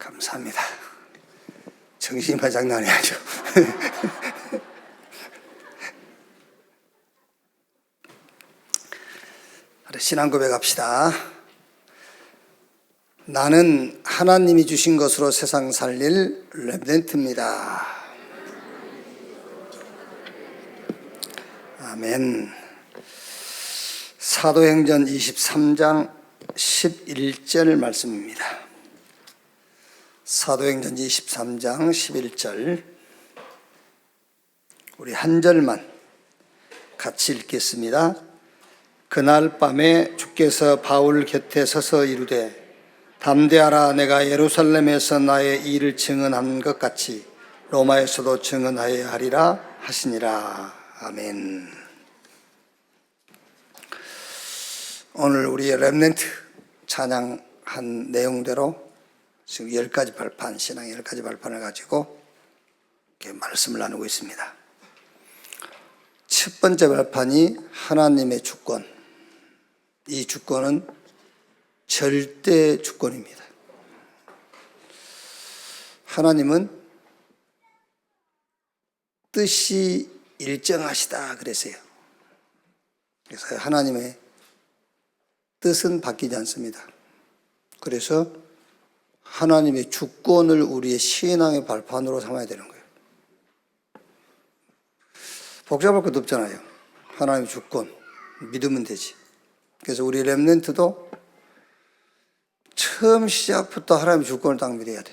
감사합니다. 정신이 장난이 아니죠. 신앙 고백합시다. 나는 하나님이 주신 것으로 세상 살릴 렘넌트입니다. 아멘. 사도행전 23장 11절 말씀입니다. 사도행전 23장 11절 우리 한 절만 같이 읽겠습니다. 그날 밤에 주께서 바울 곁에 서서 이르되 담대하라, 내가 예루살렘에서 나의 일을 증언한 것 같이 로마에서도 증언하여야 하리라 하시니라. 아멘. 오늘 우리의 렘넌트 찬양한 내용대로 지금 10가지 발판, 신앙 10가지 발판을 가지고 이렇게 말씀을 나누고 있습니다. 첫 번째 발판이 하나님의 주권. 이 주권은 절대 주권입니다. 하나님은 뜻이 일정하시다 그랬어요. 그래서 하나님의 뜻은 바뀌지 않습니다. 그래서 하나님의 주권을 우리의 신앙의 발판으로 삼아야 되는 거예요. 복잡할 것도 없잖아요. 하나님의 주권 믿으면 되지. 그래서 우리 렘넌트도 처음 시작부터 하나님의 주권을 딱 믿어야 돼.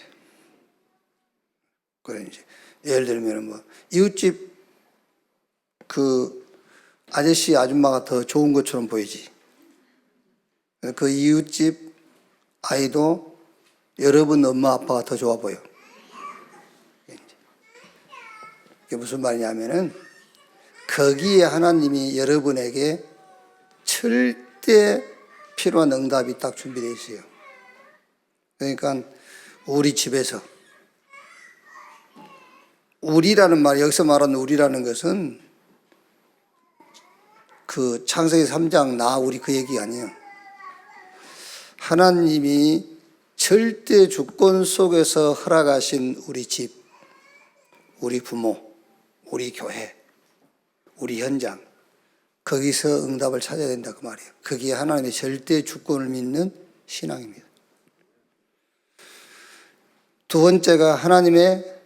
그래 이제 예를 들면 뭐 이웃집 그 아저씨 아줌마가 더 좋은 것처럼 보이지. 그 이웃집 아이도 여러분 엄마 아빠가 더 좋아 보여. 이게 무슨 말이냐면은 거기에 하나님이 여러분에게 절대 필요한 응답이 딱 준비되어 있어요. 그러니까 우리 집에서 우리라는 말, 여기서 말하는 우리라는 것은 그 창세기 3장 나 우리 그 얘기 아니에요. 하나님이 절대 주권 속에서 허락하신 우리 집, 우리 부모, 우리 교회, 우리 현장, 거기서 응답을 찾아야 된다 그 말이에요. 그게 하나님의 절대 주권을 믿는 신앙입니다. 두 번째가 하나님의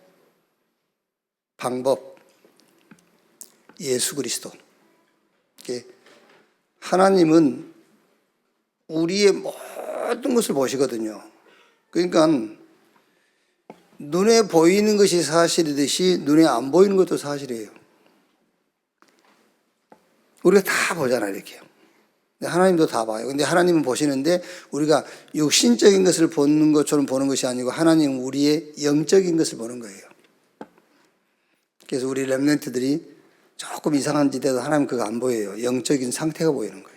방법, 예수 그리스도. 하나님은 우리의 모든 것을 보시거든요. 그러니까 눈에 보이는 것이 사실이듯이 눈에 안 보이는 것도 사실이에요. 우리가 다 보잖아요, 이렇게. 하나님도 다 봐요. 근데 하나님은 보시는데 우리가 육신적인 것을 보는 것처럼 보는 것이 아니고 하나님은 우리의 영적인 것을 보는 거예요. 그래서 우리 렘넌트들이 조금 이상한 짓 해도 하나님 그거 안 보여요. 영적인 상태가 보이는 거예요.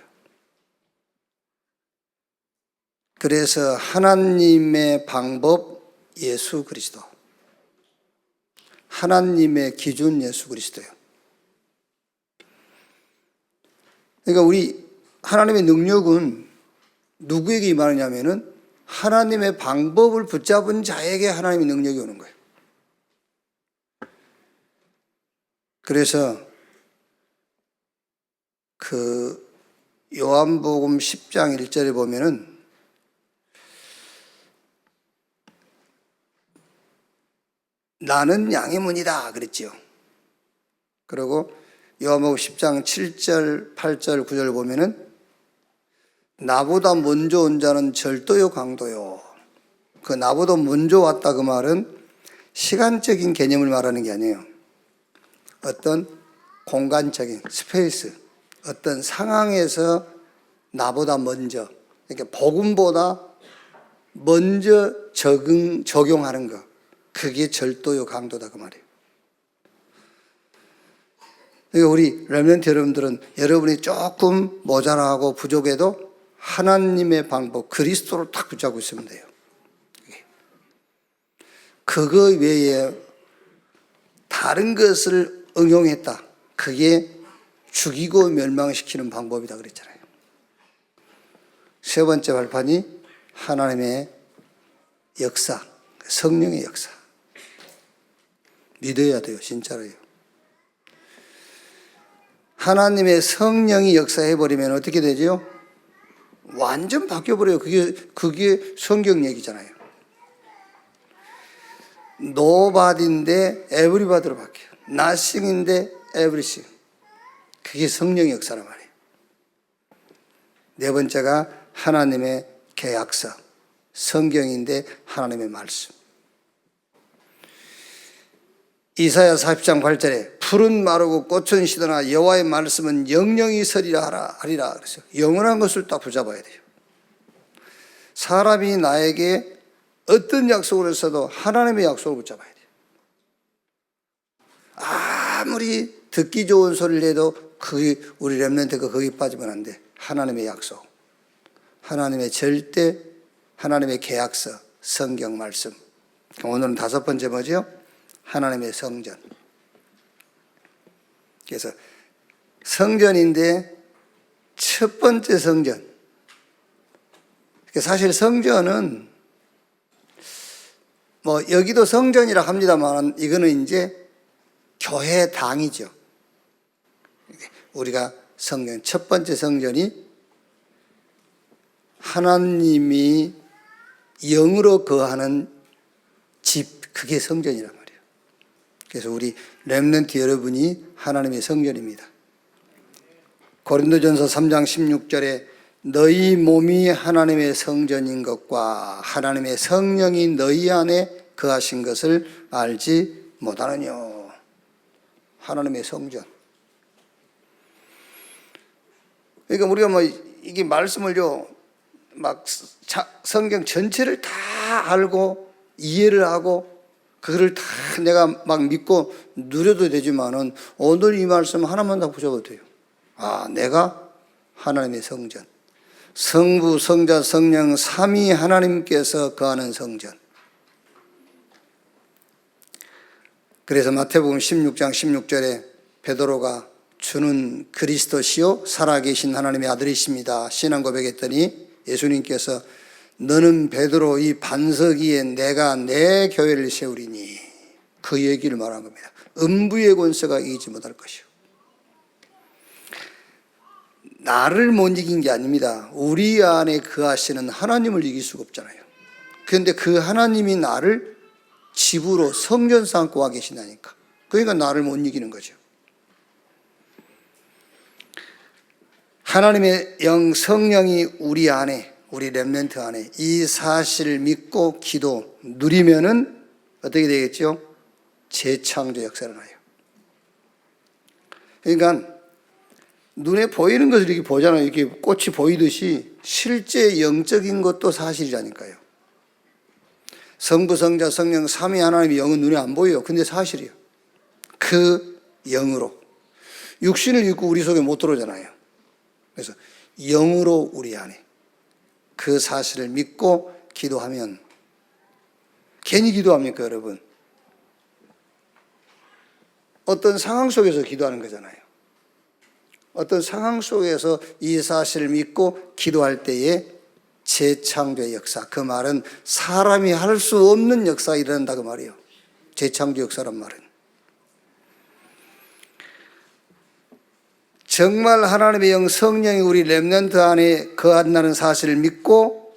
그래서 하나님의 방법 예수 그리스도, 하나님의 기준 예수 그리스도예요. 그러니까 우리 하나님의 능력은 누구에게 임하느냐면은 하나님의 방법을 붙잡은 자에게 하나님의 능력이 오는 거예요. 그래서 그 요한복음 10장 1절에 보면은 나는 양의 문이다 그랬지요. 그리고 요한복음 10장 7절, 8절, 9절 보면은 나보다 먼저 온 자는 절도요 강도요. 그 나보다 먼저 왔다 그 말은 시간적인 개념을 말하는 게 아니에요. 어떤 공간적인 스페이스, 어떤 상황에서 나보다 먼저, 그러니까 복음보다 먼저 적용하는 거, 그게 절도요 강도다 그 말이에요. 그러니까 우리 렘넌트 여러분들은 여러분이 조금 모자라고 부족해도 하나님의 방법 그리스도를 딱 붙잡고 있으면 돼요. 그거 외에 다른 것을 응용했다. 그게 죽이고 멸망시키는 방법이다 그랬잖아요. 세 번째 발판이 하나님의 역사, 성령의 역사. 믿어야 돼요, 진짜로요. 하나님의 성령이 역사해버리면 어떻게 되죠? 완전 바뀌어버려요. 그게 성경 얘기잖아요. Nobody인데 everybody로 바뀌어요. Nothing인데 everything. 그게 성령의 역사란 말이에요. 네 번째가 하나님의 계약서. 성경인데 하나님의 말씀. 이사야 40장 8절에 푸른 마르고 꽃은 시드나 여호와의 말씀은 영영이 서리라 하리라. 그래서 영원한 것을 딱 붙잡아야 돼요. 사람이 나에게 어떤 약속을 했어도 하나님의 약속을 붙잡아야 돼요. 아무리 듣기 좋은 소리를 해도 우리 렘넌트가 거기 빠지면 안 돼. 하나님의 약속, 하나님의 절대, 하나님의 계약서, 성경 말씀. 오늘은 다섯 번째 뭐죠? 하나님의 성전. 그래서 성전인데 첫 번째 성전. 사실 성전은 뭐 여기도 성전이라 합니다만 이거는 이제 교회당이죠. 우리가 성전, 첫 번째 성전이 하나님이 영으로 거하는 집, 그게 성전이란 말이에요. 그래서 우리 렘넌트 여러분이 하나님의 성전입니다. 고린도전서 3장 16절에 너희 몸이 하나님의 성전인 것과 하나님의 성령이 너희 안에 거하신 것을 알지 못하느뇨. 하나님의 성전. 그러니까 우리가 뭐 이게 말씀을요, 막 성경 전체를 다 알고 이해를 하고 그거를 다 내가 막 믿고 누려도 되지만은 오늘 이 말씀 하나만 다 붙여도 돼요. 아, 내가 하나님의 성전. 성부, 성자, 성령 삼위 하나님께서 거하는 성전. 그래서 마태복음 16장 16절에 베드로가 주는 그리스도시요 살아계신 하나님의 아들이십니다. 신앙 고백했더니 예수님께서 너는 베드로 이 반석 위에 내가 내 교회를 세우리니, 그 얘기를 말한 겁니다. 음부의 권세가 이기지 못할 것이요. 나를 못 이긴 게 아닙니다. 우리 안에 거하시는 하나님을 이길 수가 없잖아요. 그런데 그 하나님이 나를 집으로 성전 삼고 와 계신다니까. 그러니까 나를 못 이기는 거죠. 하나님의 영 성령이 우리 안에, 우리 렘넌트 안에 이 사실을 믿고 기도 누리면은 어떻게 되겠죠? 재창조 역사가 나요. 그러니까 눈에 보이는 것을 이렇게 보잖아요. 이렇게 꽃이 보이듯이 실제 영적인 것도 사실이라니까요. 성부, 성자, 성령 삼위 하나님의 영은 눈에 안 보여요. 근데 사실이에요. 그 영으로. 육신을 입고 우리 속에 못 들어오잖아요. 그래서 영으로 우리 안에 그 사실을 믿고 기도하면, 괜히 기도합니까, 여러분? 어떤 상황 속에서 기도하는 거잖아요. 어떤 상황 속에서 이 사실을 믿고 기도할 때에 재창조의 역사, 그 말은 사람이 할 수 없는 역사가 일어난다 그 말이에요. 재창조 역사란 말은. 정말 하나님의 영 성령이 우리 렘넌트 안에 거한다는 사실을 믿고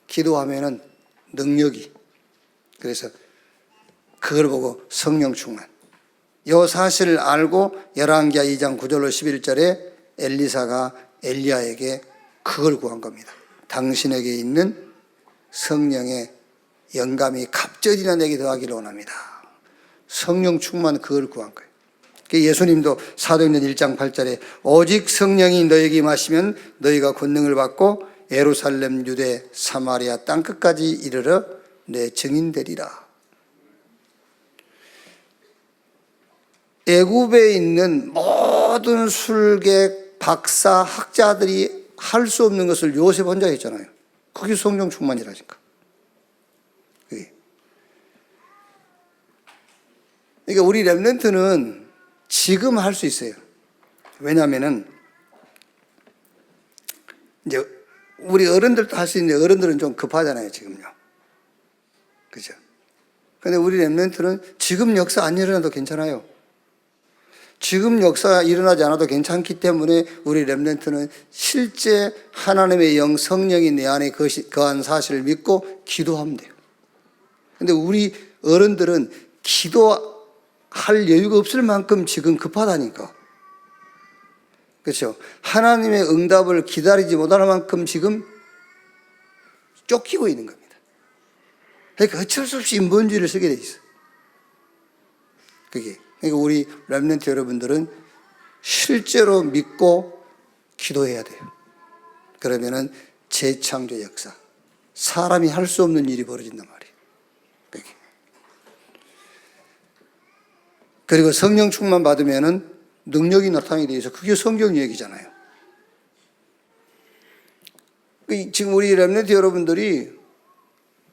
기도하면은 능력이, 그래서 그걸 보고 성령 충만. 이 사실을 알고 열왕기하 2장 9절로 11절에 엘리사가 엘리야에게 그걸 구한 겁니다. 당신에게 있는 성령의 영감이 갑절이나 내게 더하기를 원합니다. 성령 충만, 그걸 구한 거예요. 예수님도 사도행전 1장 8절에 오직 성령이 너에게 임하시면 너희가 권능을 받고 예루살렘, 유대, 사마리아 땅끝까지 이르러 내 증인 되리라. 애굽에 있는 모든 술객, 박사, 학자들이 할 수 없는 것을 요셉 혼자 했잖아요. 그게 성령 충만이라니까. 그러니까 우리 렘넌트는 지금 할 수 있어요. 왜냐하면은 이제 우리 어른들도 할 수 있는데 어른들은 좀 급하잖아요, 지금요. 그죠? 근데 우리 렘넌트는 지금 역사 안 일어나도 괜찮아요. 지금 역사 일어나지 않아도 괜찮기 때문에 우리 렘넌트는 실제 하나님의 영 성령이 내 안에 거한 사실을 믿고 기도하면 돼요. 근데 우리 어른들은 기도할 여유가 없을 만큼 지금 급하다니까. 그렇죠? 하나님의 응답을 기다리지 못할 만큼 지금 쫓기고 있는 겁니다. 그러니까 어쩔 수 없이 인본주의를 쓰게 돼 있어. 그게. 그러니까 우리 렘넌트 여러분들은 실제로 믿고 기도해야 돼요. 그러면은 재창조 역사, 사람이 할 수 없는 일이 벌어진단 말이에요. 그게. 그리고 성령 충만 받으면은 능력이 나타나게 돼 있어. 그게 성경 얘기잖아요. 지금 우리 렘넌트 여러분들이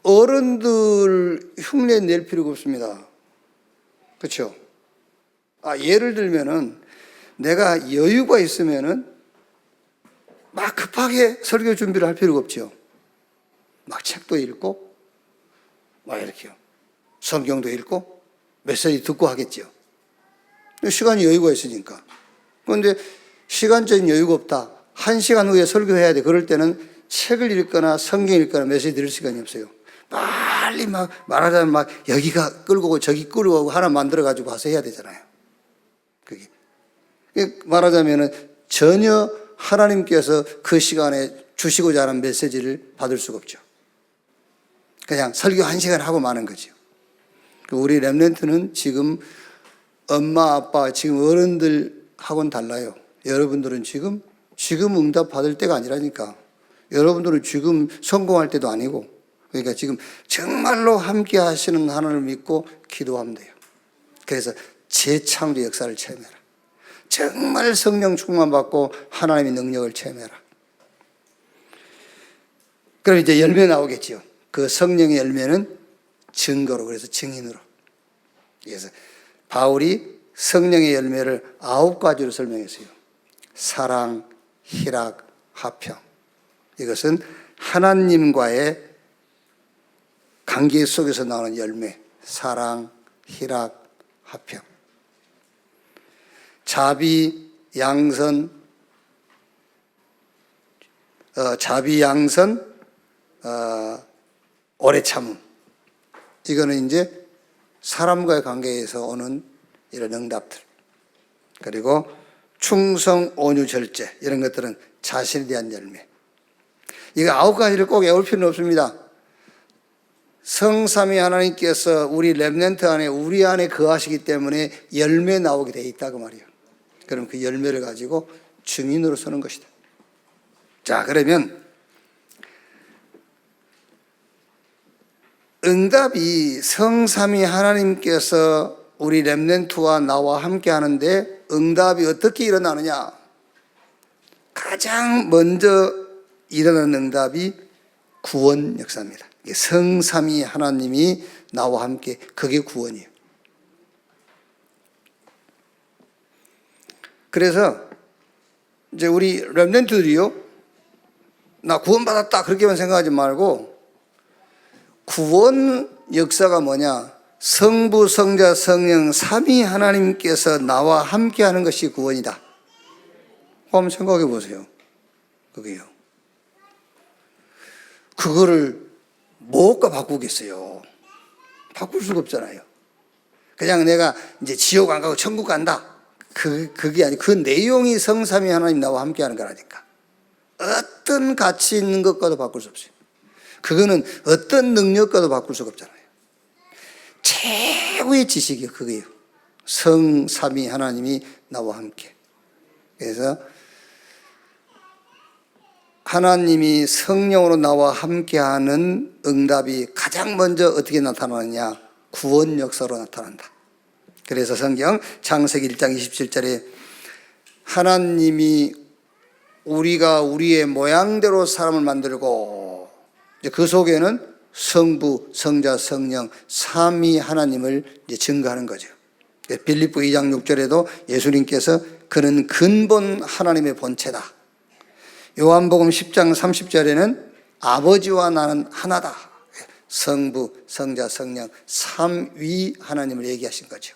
어른들 흉내 낼 필요가 없습니다. 그렇죠? 예를 들면은 내가 여유가 있으면은 막 급하게 설교 준비를 할 필요가 없죠. 막 책도 읽고 막 이렇게요. 성경도 읽고 메시지 듣고 하겠죠. 시간이 여유가 있으니까. 그런데 시간적인 여유가 없다. 1시간 후에 설교해야 돼. 그럴 때는 책을 읽거나 성경 읽거나 메시지 들을 시간이 없어요. 빨리 막 말하자면 막 여기가 끌고 오고 저기 끌고 오고 하나 만들어가지고 와서 해야 되잖아요. 그게. 말하자면은 전혀 하나님께서 그 시간에 주시고자 하는 메시지를 받을 수가 없죠. 그냥 설교 1시간 하고 마는 거죠. 우리 렘넌트는 지금 엄마, 아빠, 지금 어른들하고는 달라요. 여러분들은 지금 응답 받을 때가 아니라니까. 여러분들은 지금 성공할 때도 아니고. 그러니까 지금 정말로 함께 하시는 하나님을 믿고 기도하면 돼요. 그래서 재창조 역사를 체험해라. 정말 성령 충만 받고 하나님의 능력을 체험해라. 그럼 이제 열매 나오겠죠. 그 성령의 열매는 증거로, 그래서 증인으로. 그래서 바울이 성령의 열매를 9가지로 설명했어요. 사랑, 희락, 화평. 이것은 하나님과의 관계 속에서 나오는 열매. 사랑, 희락, 화평. 자비, 양선, 오래 참음. 이거는 이제 사람과의 관계에서 오는 이런 응답들. 그리고 충성, 온유, 절제. 이런 것들은 자신에 대한 열매. 이거 9가지를 꼭 외울 필요는 없습니다. 성삼위 하나님께서 우리 렘넌트 안에, 우리 안에 거하시기 때문에 열매 나오게 돼 있다 그 말이에요. 그럼 그 열매를 가지고 증인으로 서는 것이다. 자, 그러면 응답이 성삼위 하나님께서 우리 렘넌트와 나와 함께 하는데 응답이 어떻게 일어나느냐? 가장 먼저 일어나는 응답이 구원 역사입니다. 성삼위 하나님이 나와 함께, 그게 구원이에요. 그래서 이제 우리 렘넌트들이요, 나 구원받았다 그렇게만 생각하지 말고, 구원 역사가 뭐냐? 성부, 성자, 성령 삼위 하나님께서 나와 함께 하는 것이 구원이다. 한번 생각해 보세요. 그게요. 그거를 뭐가 바꾸겠어요? 바꿀 수가 없잖아요. 그냥 내가 이제 지옥 안 가고 천국 간다. 그게 아니고 그 내용이 성삼위 하나님 나와 함께 하는 거라니까. 어떤 가치 있는 것과도 바꿀 수 없어요. 그거는 어떤 능력과도 바꿀 수가 없잖아요. 최고의 지식이요, 그거예요. 성삼위 하나님이 나와 함께. 그래서 하나님이 성령으로 나와 함께하는 응답이 가장 먼저 어떻게 나타나느냐? 구원 역사로 나타난다. 그래서 성경 창세기 1장 27절에 하나님이 우리가 우리의 모양대로 사람을 만들고, 이제 그 속에는 성부, 성자, 성령 삼위 하나님을 이제 증거하는 거죠. 빌립보 2장 6절에도 예수님께서 그는 근본 하나님의 본체다. 요한복음 10장 30절에는 아버지와 나는 하나다. 성부, 성자, 성령 삼위 하나님을 얘기하신 거죠.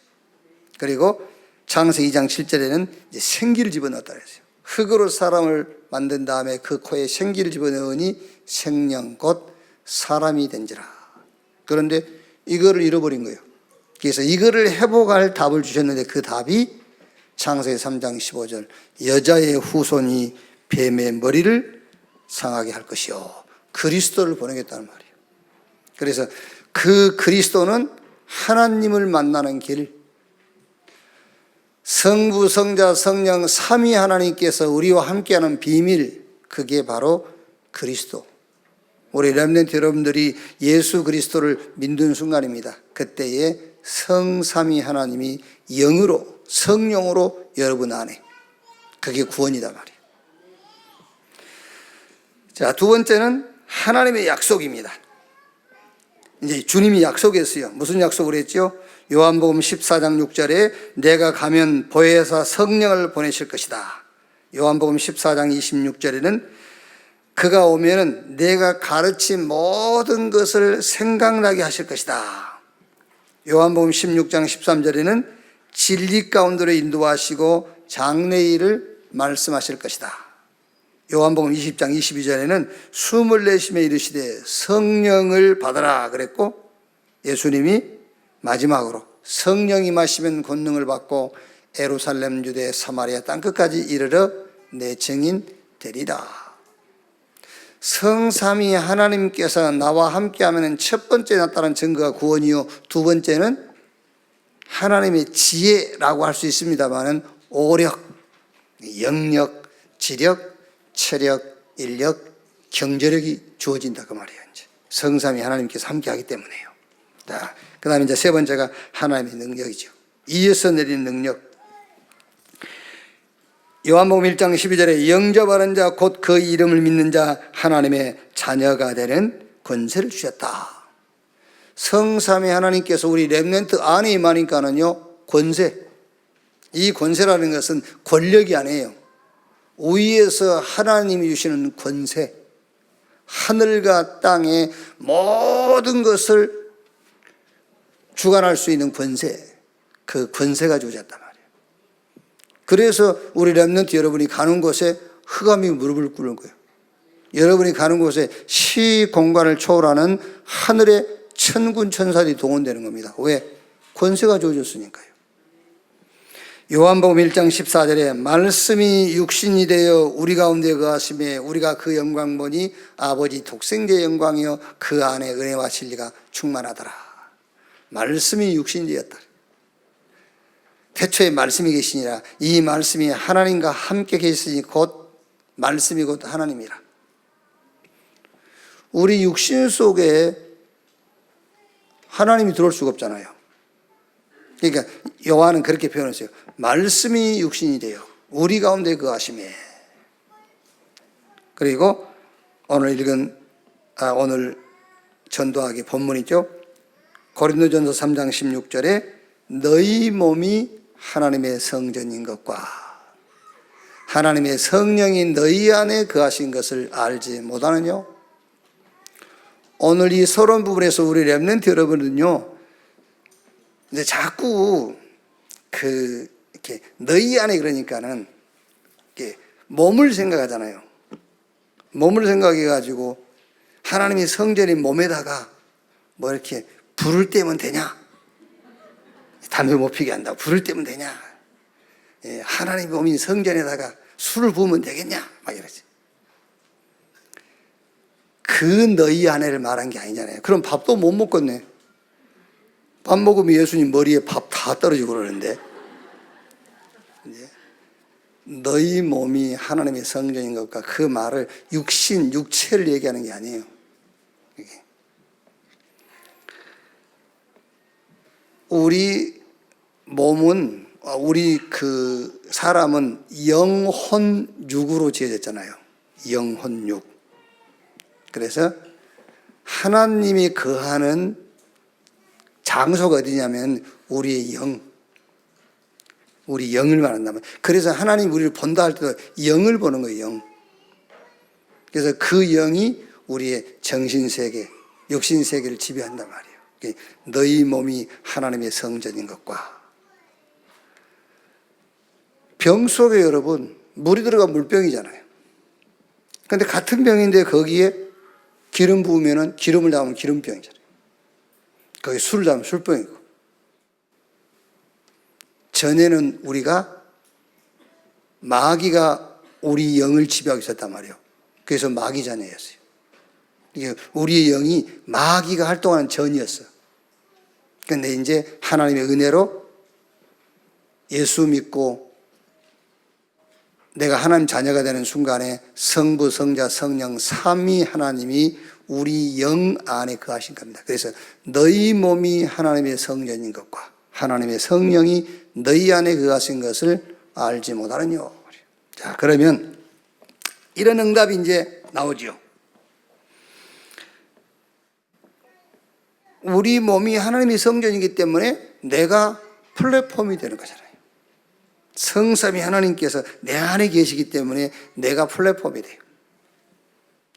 그리고 창세기 2장 7절에는 이제 생기를 집어넣었다 그랬어요. 흙으로 사람을 만든 다음에 그 코에 생기를 집어넣으니 생명 곧 사람이 된지라. 그런데 이거를 잃어버린 거예요. 그래서 이거를 회복할 답을 주셨는데 그 답이 창세기 3장 15절 여자의 후손이 뱀의 머리를 상하게 할 것이요. 그리스도를 보내겠다는 말이에요. 그래서 그 그리스도는 하나님을 만나는 길, 성부, 성자, 성령 삼위 하나님께서 우리와 함께하는 비밀, 그게 바로 그리스도. 우리 렘넌트 여러분들이 예수 그리스도를 믿는 순간입니다. 그때에 성삼위 하나님이 영으로, 성령으로 여러분 안에, 그게 구원이다 말이에요. 자, 두 번째는 하나님의 약속입니다. 이제 주님이 약속했어요. 무슨 약속을 했죠? 요한복음 14장 6절에 내가 가면 보혜사 성령을 보내실 것이다. 요한복음 14장 26절에는 그가 오면은 내가 가르친 모든 것을 생각나게 하실 것이다. 요한복음 16장 13절에는 진리 가운데로 인도하시고 장래일을 말씀하실 것이다. 요한복음 20장 22절에는 숨을 내쉬며 이르시되 성령을 받아라 그랬고, 예수님이 마지막으로 성령이 임하시면 권능을 받고 예루살렘, 유대, 사마리아 땅끝까지 이르러 내 증인 되리라. 성삼위 하나님께서 나와 함께하면 첫 번째 나타난 증거가 구원이요, 두 번째는 하나님의 지혜라고 할 수 있습니다만은 오력, 영력, 지력, 체력, 인력, 경제력이 주어진다 그 말이에요. 이제 성삼위 하나님께서 함께하기 때문에요. 자, 그다음에 이제 세 번째가 하나님의 능력이죠. 위에서 내리는 능력. 요한복음 1장 12절에 영접하는 자 곧 그 이름을 믿는 자 하나님의 자녀가 되는 권세를 주셨다. 성삼위 하나님께서 우리 렘넌트 안에 임하니까는요, 권세. 이 권세라는 것은 권력이 아니에요. 위에서 하나님이 주시는 권세. 하늘과 땅의 모든 것을 주관할 수 있는 권세. 그 권세가 주어졌단 말이에요. 그래서 우리 렘넌트 여러분이 가는 곳에 흑암이 무릎을 꿇는 거예요. 여러분이 가는 곳에 시공간을 초월하는 하늘의 천군 천사들이 동원되는 겁니다. 왜? 권세가 주어졌으니까요. 요한복음 1장 14절에 말씀이 육신이 되어 우리 가운데 거하심에 우리가 그 영광 보니 아버지 독생자의 영광이요 그 안에 은혜와 진리가 충만하더라. 말씀이 육신이 되었다. 태초에 말씀이 계시니라. 이 말씀이 하나님과 함께 계시니 곧 말씀이 곧 하나님이라. 우리 육신 속에 하나님이 들어올 수가 없잖아요. 그러니까 요한은 그렇게 표현했어요. 말씀이 육신이 되어 우리 가운데 거하심에. 그리고 오늘 읽은 오늘 전도하기 본문이죠. 고린도전서 3장 16절에 너희 몸이 하나님의 성전인 것과 하나님의 성령이 너희 안에 거하신 것을 알지 못하느냐? 오늘 이 서론 부분에서 우리 렘넌트 여러분은요, 이제 자꾸 이렇게 너희 안에 그러니까는 이렇게 몸을 생각하잖아요. 몸을 생각해가지고 하나님의 성전인 몸에다가 뭐 이렇게 불을 떼면 되냐? 담배 못 피게 한다고 불을 떼면 되냐? 하나님의 몸인 성전에다가 술을 부으면 되겠냐? 막 이러지. 그 너희 안에를 말한 게 아니잖아요. 그럼 밥도 못 먹겠네. 밥 먹으면 예수님 머리에 밥 다 떨어지고 그러는데. 너희 몸이 하나님의 성전인 것과 그 말을 육신, 육체를 얘기하는 게 아니에요. 우리 몸은, 우리 그 사람은 영혼 육으로 지어졌잖아요. 영혼 육. 그래서 하나님이 거하는 장소가 어디냐면 우리의 영, 우리 영을 말한다면. 그래서 하나님 우리를 본다 할 때도 영을 보는 거예요. 영. 그래서 그 영이 우리의 정신세계, 육신 세계를 지배한단 말이에요. 너희 몸이 하나님의 성전인 것과, 병 속에 여러분 물이 들어가 물병이잖아요. 근데 같은 병인데 거기에 기름 부으면은 기름을 담으면 기름병이잖아요. 거기 술을 담으면 술병이고. 전에는 우리가 마귀가 우리 영을 지배하고 있었단 말이에요. 그래서 마귀 자녀였어요. 우리의 영이 마귀가 활동하는 전이었어요. 그런데 이제 하나님의 은혜로 예수 믿고 내가 하나님 자녀가 되는 순간에 성부, 성자, 성령 삼위 하나님이 우리 영 안에 거하신 겁니다. 그래서 너희 몸이 하나님의 성전인 것과 하나님의 성령이 너희 안에 거하신 것을 알지 못하느뇨. 자, 그러면 이런 응답이 이제 나오죠. 우리 몸이 하나님의 성전이기 때문에 내가 플랫폼이 되는 거잖아요. 성삼위 하나님께서 내 안에 계시기 때문에 내가 플랫폼이 돼요.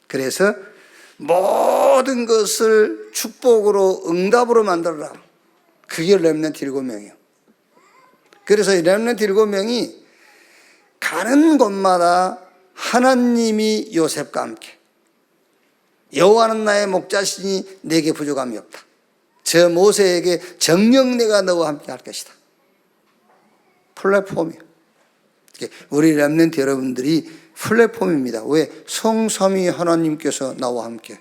그래서 모든 것을 축복으로 응답으로 만들어라. 그게 렘넌트 7명이에요. 그래서 이 렘넌트 7명이 가는 곳마다 하나님이 요셉과 함께, 여호와는 나의 목자시니 내게 부족함이 없다. 저 모세에게 정녕 내가 너와 함께 할 것이다. 플랫폼이에요. 우리 렘넌트 여러분들이 플랫폼입니다. 왜? 성삼위 하나님께서 나와 함께.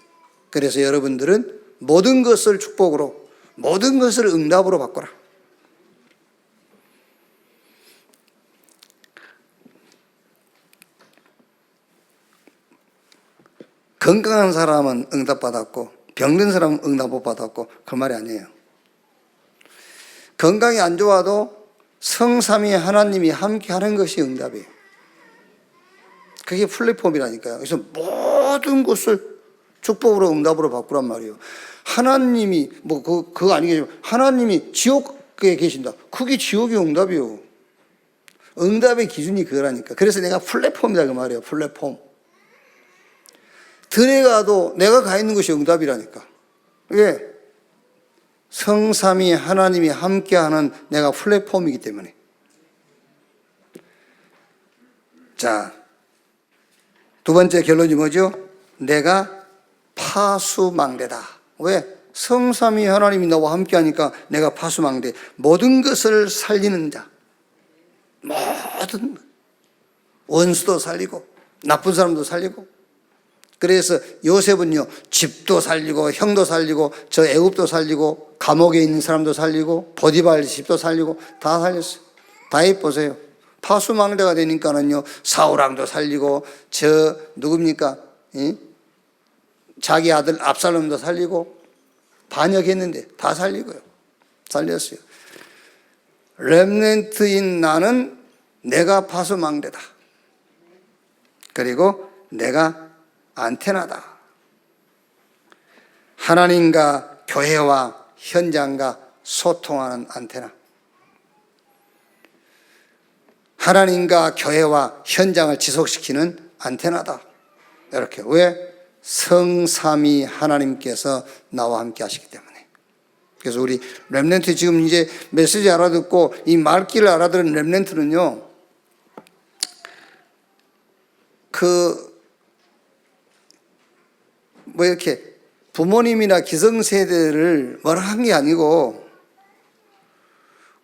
그래서 여러분들은 모든 것을 축복으로, 모든 것을 응답으로 바꿔라. 건강한 사람은 응답받았고 병든 사람은 응답 못 받았고, 그 말이 아니에요. 건강이 안 좋아도 성삼위 하나님이 함께 하는 것이 응답이에요. 그게 플랫폼이라니까요. 그래서 모든 것을 축복으로 응답으로 바꾸란 말이에요. 하나님이 그거 아니겠지만 하나님이 지옥에 계신다. 그게 지옥의 응답이에요. 응답의 기준이 그거라니까. 그래서 내가 플랫폼이다 그 말이에요. 플랫폼. 들에 가도 내가 가 있는 것이 응답이라니까. 왜? 성삼위 하나님이 함께하는 내가 플랫폼이기 때문에. 자, 두 번째 결론이 뭐죠? 내가 파수망대다. 왜? 성삼위 하나님이 나와 함께하니까 내가 파수망대. 모든 것을 살리는 자. 모든 원수도 살리고 나쁜 사람도 살리고. 그래서 요셉은요, 집도 살리고 형도 살리고 저 애굽도 살리고 감옥에 있는 사람도 살리고 보디발 집도 살리고 다 살렸어요. 다윗 보세요. 파수망대가 되니까는요, 사울왕도 살리고 저 누굽니까? 자기 아들 압살롬도 살리고 반역했는데 다 살리고요. 살렸어요. 렘넌트인 나는 내가 파수망대다. 그리고 내가 안테나다. 하나님과 교회와 현장과 소통하는 안테나. 하나님과 교회와 현장을 지속시키는 안테나다. 이렇게. 왜? 성삼위 하나님께서 나와 함께 하시기 때문에. 그래서 우리 렘넌트 지금 이제 메시지 알아듣고 이 말귀를 알아들은 렘넌트는요, 이렇게 부모님이나 기성세대를 뭐라 한 게 아니고,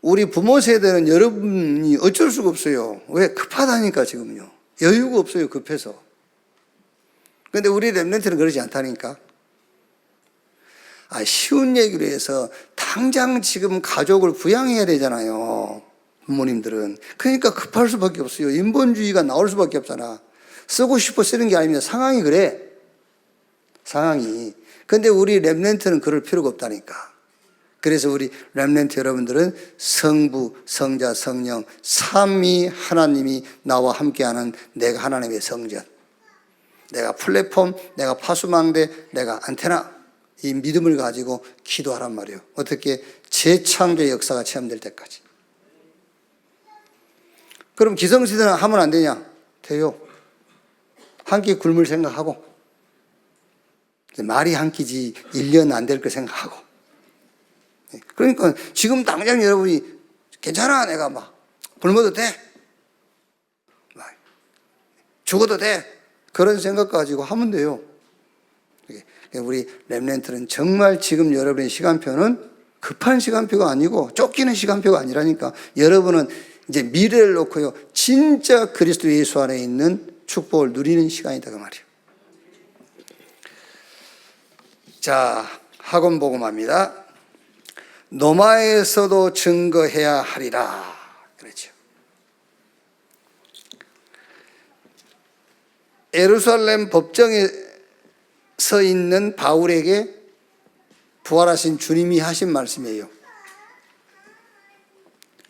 우리 부모 세대는 여러분이 어쩔 수가 없어요. 왜? 급하다니까 지금요. 여유가 없어요. 급해서. 그런데 우리 렘넌트는 그러지 않다니까. 쉬운 얘기로 해서 당장 지금 가족을 부양해야 되잖아요. 부모님들은. 그러니까 급할 수밖에 없어요. 인본주의가 나올 수밖에 없잖아. 쓰고 싶어 쓰는 게 아닙니다. 상황이 그래. 상황이. 근데 우리 렘넌트는 그럴 필요가 없다니까. 그래서 우리 렘넌트 여러분들은 성부, 성자, 성령 삼위 하나님이 나와 함께하는 내가 하나님의 성전, 내가 플랫폼, 내가 파수망대, 내가 안테나, 이 믿음을 가지고 기도하란 말이에요. 어떻게? 재창조의 역사가 체험될 때까지. 그럼 기성세대는 하면 안 되냐? 돼요. 한 끼 굶을 생각하고 말이 한 끼지 1년 안 될 거 생각하고. 그러니까 지금 당장 여러분이 괜찮아, 내가 막 굶어도 돼, 죽어도 돼, 그런 생각 가지고 하면 돼요. 우리 렘넌트는 정말 지금 여러분의 시간표는 급한 시간표가 아니고 쫓기는 시간표가 아니라니까. 여러분은 이제 미래를 놓고요, 진짜 그리스도 예수 안에 있는 축복을 누리는 시간이다 그 말이에요. 자, 학원 복음합니다. 노마에서도 증거해야 하리라 그렇죠. 예루살렘 법정에 서 있는 바울에게 부활하신 주님이 하신 말씀이에요.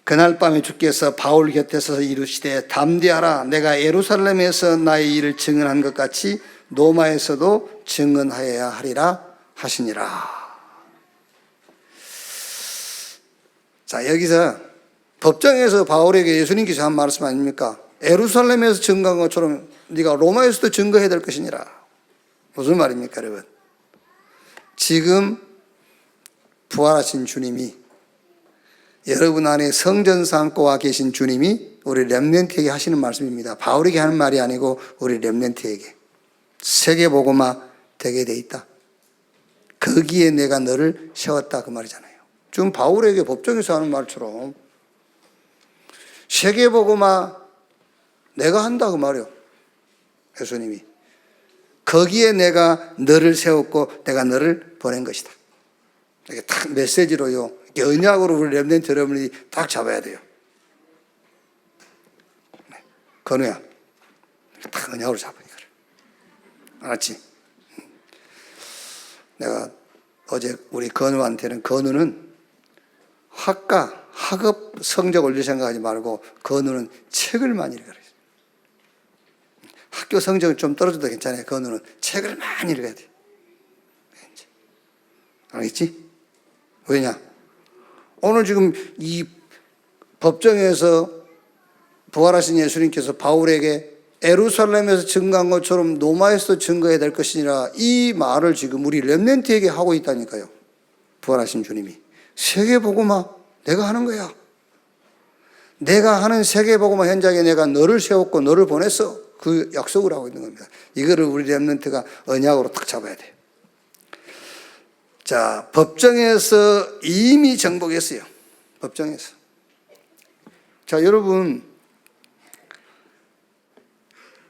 그날 밤에 주께서 바울 곁에 서서 이르시되 담대하라, 내가 예루살렘에서 나의 일을 증언한 것 같이 노마에서도 증언하여야 하리라 하시니라. 자, 여기서 법정에서 바울에게 예수님께서 한 말씀 아닙니까? 예루살렘에서 증거한 것처럼 네가 로마에서도 증거해야 될 것이니라. 무슨 말입니까, 여러분? 지금 부활하신 주님이, 여러분 안에 성전 삼고 와 계신 주님이 우리 렘넌트에게 하시는 말씀입니다. 바울에게 하는 말이 아니고 우리 렘넌트에게. 세계복음화 되게 돼 있다. 거기에 내가 너를 세웠다 그 말이잖아요. 지금 바울에게 법정에서 하는 말처럼 세계복음화 내가 한다 그 말이요. 예수님이 거기에 내가 너를 세웠고 내가 너를 보낸 것이다. 이렇게 딱 메시지로요, 이렇게 언약으로 우리 렘넌트 여러분이 딱 잡아야 돼요. 건우야, 딱 언약으로 잡아 이거를. 알았지? 내가 어제 우리 건우한테는, 건우는 학업 성적 올릴 생각하지 말고 건우는 책을 많이 읽어라. 학교 성적은 좀 떨어져도 괜찮아요. 건우는 책을 많이 읽어야 돼. 알겠지? 왜냐? 오늘 지금 이 법정에서 부활하신 예수님께서 바울에게 예루살렘에서 증거한 것처럼 노마에서 증거해야 될 것이니라, 이 말을 지금 우리 렘넌트에게 하고 있다니까요. 부활하신 주님이. 세계복음화 내가 하는 거야. 내가 하는 세계복음화 현장에 내가 너를 세웠고 너를 보냈어. 그 약속을 하고 있는 겁니다. 이거를 우리 렘넌트가 언약으로 딱 잡아야 돼요. 자, 법정에서 이미 정복했어요. 법정에서. 자, 여러분,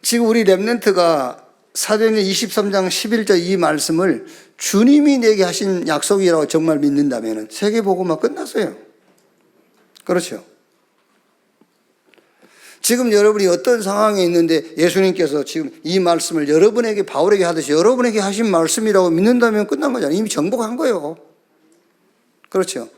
지금 우리 렘넌트가 사도행전 23장 11절 이 말씀을 주님이 내게 하신 약속이라고 정말 믿는다면 세계복음화 끝났어요. 그렇죠? 지금 여러분이 어떤 상황에 있는데 예수님께서 지금 이 말씀을 여러분에게, 바울에게 하듯이 여러분에게 하신 말씀이라고 믿는다면 끝난 거잖아요. 이미 정복한 거예요. 그렇죠?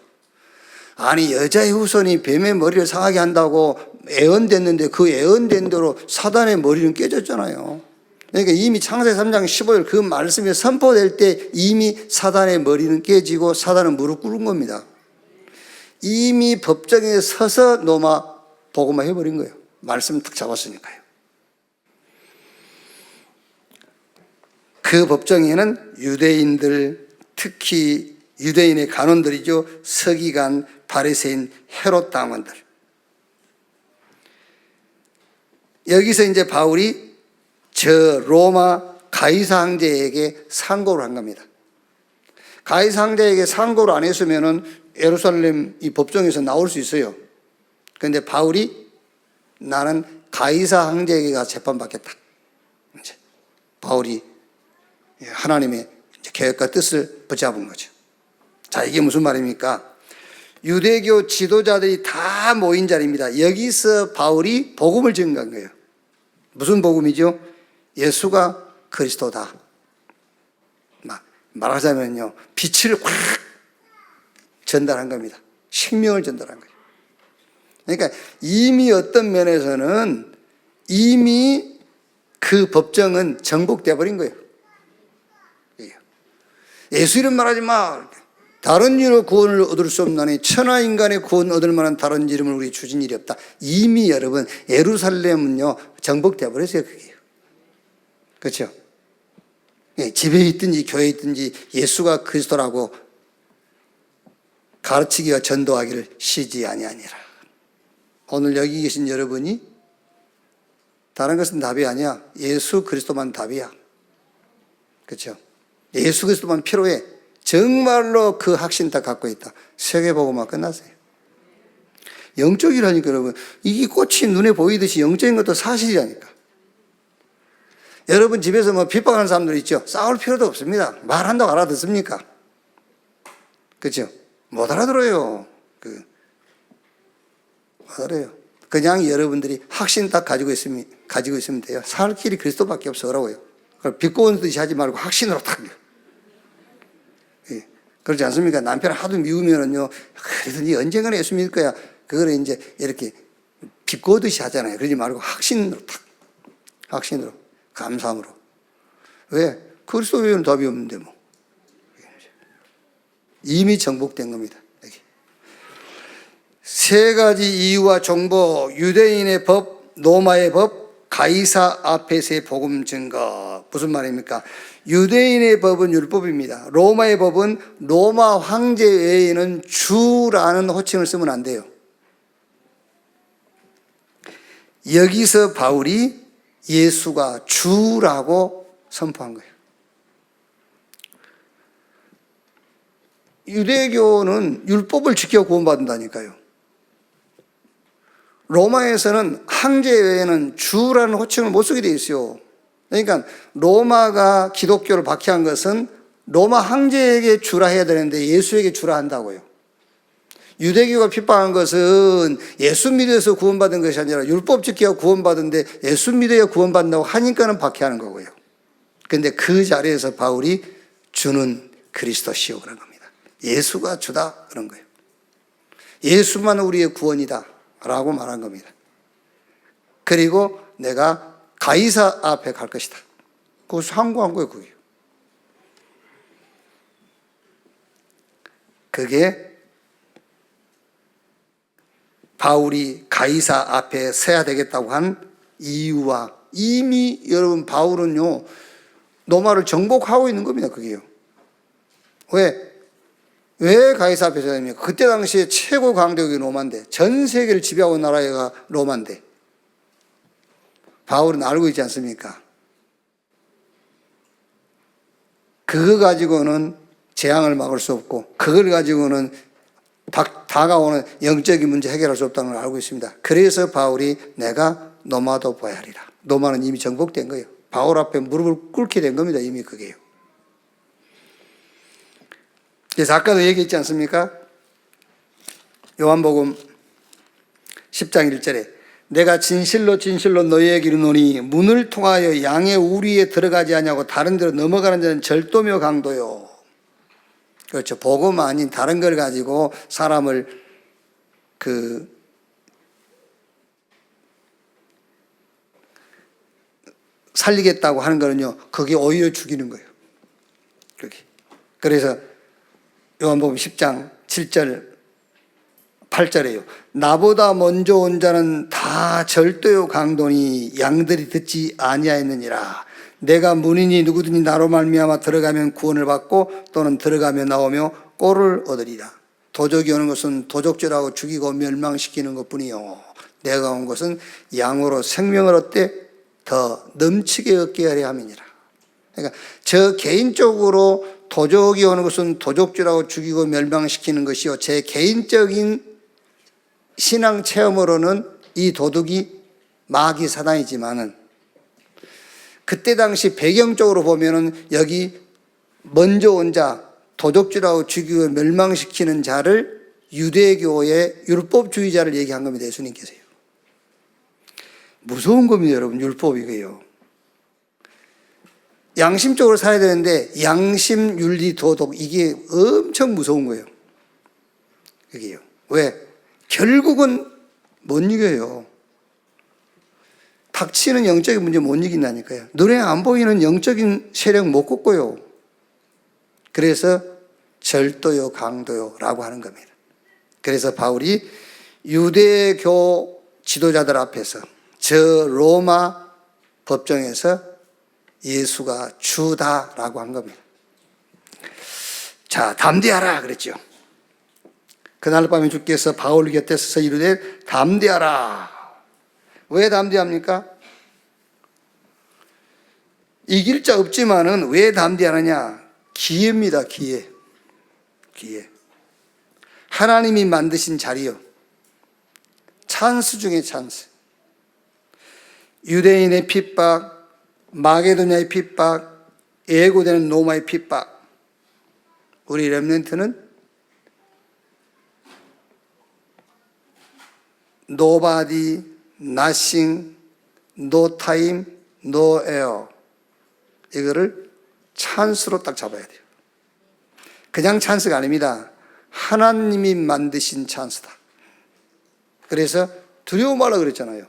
아니, 여자의 후손이 뱀의 머리를 상하게 한다고 애언됐는데 그 애언된 대로 사단의 머리는 깨졌잖아요. 그러니까 이미 창세기 3장 15절 그 말씀이 선포될 때 이미 사단의 머리는 깨지고 사단은 무릎 꿇은 겁니다. 이미 법정에 서서 노마 복음화 해버린 거예요. 말씀 딱 잡았으니까요. 그 법정에는 유대인들, 특히 유대인의 간원들이죠. 서기관, 바리새인, 헤롯 당원들. 여기서 이제 바울이 저 로마 가이사 황제에게 상고를 한 겁니다. 가이사 황제에게 상고를 안 했으면은 예루살렘 이 법정에서 나올 수 있어요. 그런데 바울이 나는 가이사 황제에게 가서 재판받겠다. 이제 바울이 하나님의 계획과 뜻을 붙잡은 거죠. 자, 이게 무슨 말입니까? 유대교 지도자들이 다 모인 자리입니다. 여기서 바울이 복음을 증거한 거예요. 무슨 복음이죠? 예수가 그리스도다. 말하자면요, 빛을 확 전달한 겁니다. 생명을 전달한 거예요. 그러니까 이미 어떤 면에서는 이미 그 법정은 정복돼 버린 거예요. 예수 이름 말하지 마. 다른 이름으로 구원을 얻을 수 없나니 천하 인간의 구원 얻을 만한 다른 이름을 우리 주신 일이 없다. 이미 여러분 예루살렘은요 정복돼 버렸어요. 그게요. 그렇죠? 집에 있든지 교회에 있든지 예수가 그리스도라고 가르치기와 전도하기를 쉬지 아니하니라. 오늘 여기 계신 여러분이 다른 것은 답이 아니야. 예수 그리스도만 답이야. 그렇죠? 예수 그리스도만 필요해. 정말로 그 확신 다 갖고 있다. 세계복음화 끝났어요. 영적이라니까 여러분. 이게 꽃이 눈에 보이듯이 영적인 것도 사실이라니까. 여러분 집에서 뭐 핍박하는 사람들 있죠? 싸울 필요도 없습니다. 말한다고 알아듣습니까? 그렇죠? 못 알아들어요. 못 알아요. 그냥 여러분들이 확신 딱 가지고 있으면 돼요. 살 길이 그리스도밖에 없어라고요. 비꼬는 듯이 하지 말고 확신으로 딱. 예. 그렇지 않습니까? 남편 하도 미우면은요, 그래도 네 언젠가는 예수 믿을 거야. 그거를 이제 이렇게 비꼬듯이 하잖아요. 그러지 말고 확신으로 딱. 확신으로. 감사함으로. 왜? 그리스도 외에는 답이 없는데 뭐. 이미 정복된 겁니다. 여기. 세 가지 이유와 정보, 유대인의 법, 로마의 법, 가이사 앞에서의 복음 증거. 무슨 말입니까? 유대인의 법은 율법입니다. 로마의 법은 로마 황제 외에는 주라는 호칭을 쓰면 안 돼요. 여기서 바울이 예수가 주라고 선포한 거예요. 유대교는 율법을 지켜 구원받는다니까요. 로마에서는 황제 외에는 주라는 호칭을 못 쓰게 돼 있어요. 그러니까 로마가 기독교를 박해한 것은 로마 황제에게 주라 해야 되는데 예수에게 주라 한다고요. 유대교가 핍박한 것은 예수 믿어서 구원받은 것이 아니라 율법 지켜야 구원받은데 예수 믿어야 구원받는다고 하니까는 박해하는 거고요. 그런데 그 자리에서 바울이 주는 그리스도시요 그런 겁니다. 예수가 주다 그런 거예요. 예수만 우리의 구원이다 라고 말한 겁니다. 그리고 내가 가이사 앞에 갈 것이다. 그것을 항구한 거예요. 그게 바울이 가이사 앞에 서야 되겠다고 한 이유와 이미 여러분 바울은요 로마를 정복하고 있는 겁니다. 그게요. 왜 가이사 앞에 서야 됩니까? 그때 당시에 최고 강대국이 로마인데 전 세계를 지배하고 있는 나라가 로마인데 바울은 알고 있지 않습니까? 그거 가지고는 재앙을 막을 수 없고 그걸 가지고는 다가오는 영적인 문제 해결할 수 없다는 걸 알고 있습니다. 그래서 바울이 내가 로마도 봐야 하리라. 로마는 이미 정복된 거예요. 바울 앞에 무릎을 꿇게 된 겁니다. 이미 그게요. 그래서 아까도 얘기했지 않습니까? 요한복음 10장 1절에 내가 진실로 진실로 너희에게 이르노니 문을 통하여 양의 우리에 들어가지 아니하고 다른 데로 넘어가는 자는 절도며 강도요. 그렇죠. 복음 아닌 다른 걸 가지고 사람을 살리겠다고 하는 거는요, 그게 오히려 죽이는 거예요. 그래서 요한복음 10장 7절 8절에요. 나보다 먼저 온 자는 다 절도요 강도니 양들이 듣지 아니하였느니라. 내가 문이니 누구든지 나로 말미암아 들어가면 구원을 받고 또는 들어가며 나오며 꼴을 얻으리라. 도적이 오는 것은 도적질하고 죽이고 멸망시키는 것뿐이요 내가 온 것은 양으로 생명을 얻되 더 넘치게 얻게 하려 함이니라. 그러니까 저 개인적으로 도적이 오는 것은 도적질하고 죽이고 멸망시키는 것이요 제 개인적인 신앙 체험으로는 이 도둑이 마귀 사단이지만은 그때 당시 배경적으로 보면은 여기 먼저 온 자, 도적질하고 죽이고 멸망시키는 자를 유대교의 율법주의자를 얘기한 겁니다. 예수님께서요. 무서운 겁니다, 여러분. 율법이고요. 양심적으로 살아야 되는데 양심, 윤리, 도덕 이게 엄청 무서운 거예요. 그게요. 왜? 결국은 못 이겨요. 닥치는 영적인 문제 못 이긴다니까요. 눈에 안 보이는 영적인 세력 못 꺾고요. 그래서 절도요 강도요 라고 하는 겁니다. 그래서 바울이 유대교 지도자들 앞에서 저 로마 법정에서 예수가 주다라고 한 겁니다. 자, 담대하라 그랬죠. 그날 밤에 주께서 바울 곁에 서서 이르되 담대하라. 왜 담대합니까? 이길 자 없지만은 왜 담대하느냐? 기회입니다. 기회. 하나님이 만드신 자리요. 찬스 중에 찬스. 유대인의 핍박, 마게도냐의 핍박, 예고되는 로마의 핍박. 우리 렘넌트는 nobody, nothing, no time, no air. 이거를 찬스로 딱 잡아야 돼요. 그냥 찬스가 아닙니다. 하나님이 만드신 찬스다. 그래서 두려워 말라 그랬잖아요.